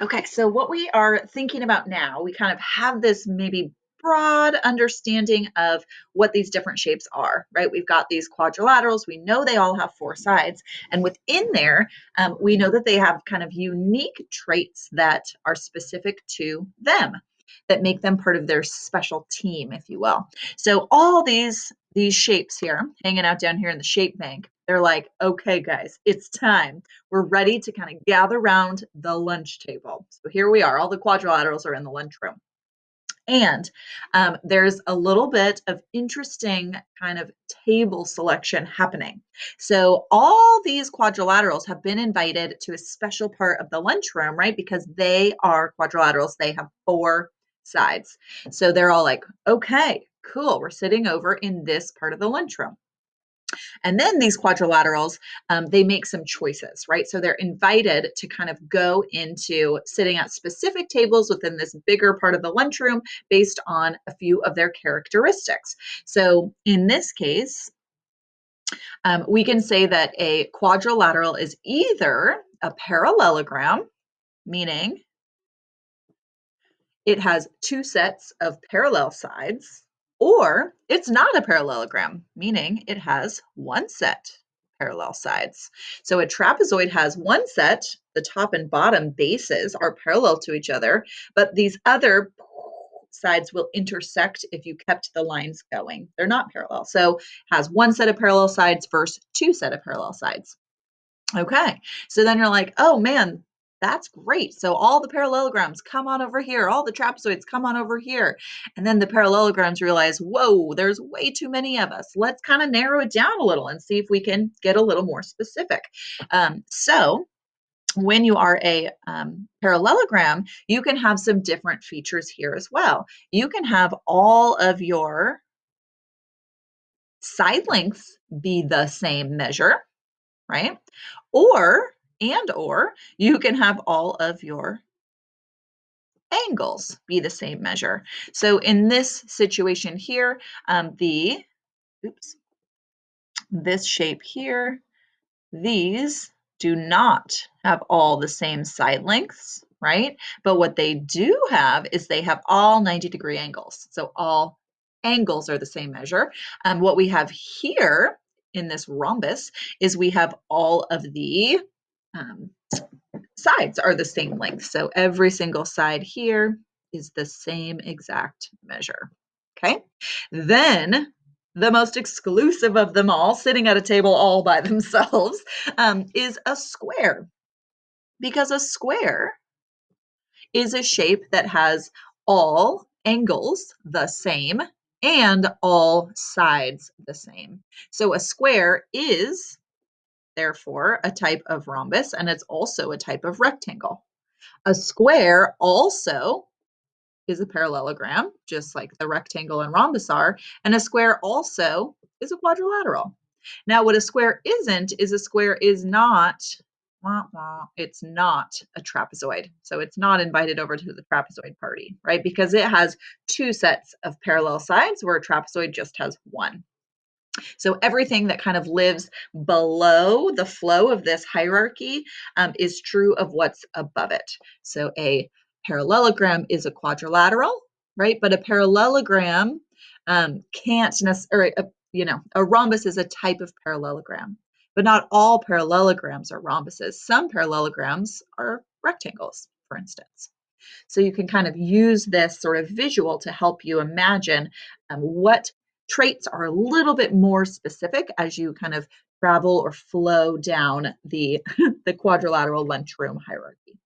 Okay, so what we are thinking about now, we kind of have this maybe broad understanding of what these different shapes are, right? We've got these quadrilaterals. We know they all have four sides. And within there, we know that they have kind of unique traits that are specific to them, that make them part of their special team, if you will. So all these shapes here, hanging out down here in the shape bank, they're like, okay, guys, it's time. We're ready to kind of gather around the lunch table. So here we are. All the quadrilaterals are in the lunchroom. And there's a little bit of interesting kind of table selection happening. So all these quadrilaterals have been invited to a special part of the lunchroom, right? Because they are quadrilaterals. They have four sides. So they're all like, okay, cool. We're sitting over in this part of the lunchroom. And then these quadrilaterals, they make some choices, right? So they're invited to kind of go into sitting at specific tables within this bigger part of the lunchroom based on a few of their characteristics. So in this case, we can say that a quadrilateral is either a parallelogram, meaning it has two sets of parallel sides, or it's not a parallelogram, meaning it has one set parallel sides. So a trapezoid has one set, the top and bottom bases are parallel to each other, but these other sides will intersect if you kept the lines going. They're not parallel. So has one set of parallel sides versus two set of parallel sides. Okay, so then you're like, oh man, that's great. So all the parallelograms come on over here, all the trapezoids come on over here. And then the parallelograms realize, whoa, there's way too many of us. Let's kind of narrow it down a little and see if we can get a little more specific. So when you are a parallelogram, you can have some different features here as well. You can have all of your side lengths be the same measure, right? Or you can have all of your angles be the same measure. So in this situation here, this shape here, these do not have all the same side lengths, right? But what they do have is they have all 90-degree angles. So all angles are the same measure. What we have here in this rhombus is we have all of the um, sides are the same length. So every single side here is the same exact measure. Okay. Then the most exclusive of them all, sitting at a table all by themselves, is a square. Because a square is a shape that has all angles the same and all sides the same. So a square is therefore a type of rhombus, and it's also a type of rectangle. A square also is a parallelogram, just like the rectangle and rhombus are, and a square also is a quadrilateral. Now, what a square isn't is a square is not, it's not a trapezoid. So it's not invited over to the trapezoid party, right? Because it has two sets of parallel sides where a trapezoid just has one. So everything that kind of lives below the flow of this hierarchy is true of what's above it. So a parallelogram is a quadrilateral, right? But a parallelogram can't necessarily, a rhombus is a type of parallelogram, but not all parallelograms are rhombuses. Some parallelograms are rectangles, for instance. So you can kind of use this sort of visual to help you imagine what traits are a little bit more specific as you kind of travel or flow down the, the quadrilateral lunchroom hierarchy.